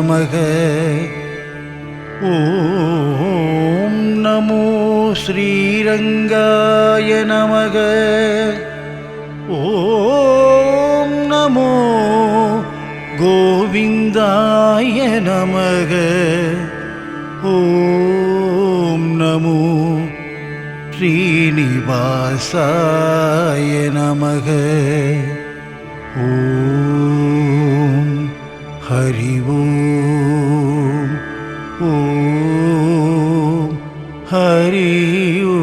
நமக. ஓம் நமோ ஸ்ரீரங்காய நமக. ஓம் நமோ கோவிந்தாய நமக. ஓம் நமோ ஸ்ரீனிவாசாய நமக. ஓம் ஹரி ஓம். ஓம் ஹரி ஓம்.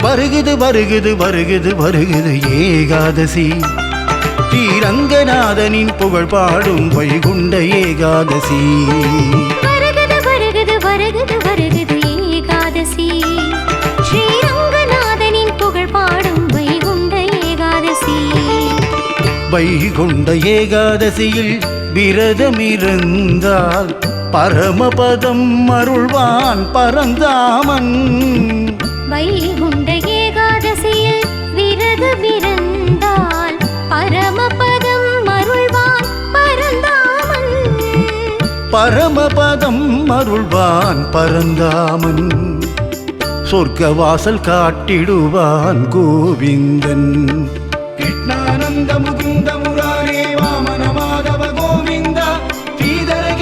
வருகுது வருகுது வருகுது வருகுது ஏகாதசி. ஸ்ரீரங்கநாதனின் புகழ் பாடும் வைகுண்ட ஏகாதசி. வருகுது வருகுது வருகுது வருகுது ஏகாதசி. ஸ்ரீரங்கநாதனின் புகழ் பாடும் வைகுண்ட ஏகாதசி. வைகுண்ட ஏகாதசியில் விரதமிருந்தால் பரமபதம் அருள்வான் பரந்தாமன். வைகுண்ட ஏகாதசியில் விரதமிருந்தால் பரமபதம் அருள்வான் பரந்தாமன். பரமபதம் அருள்வான் பரந்தாமன். சொர்க்க வாசல் காட்டிடுவான் கோவிந்தன்.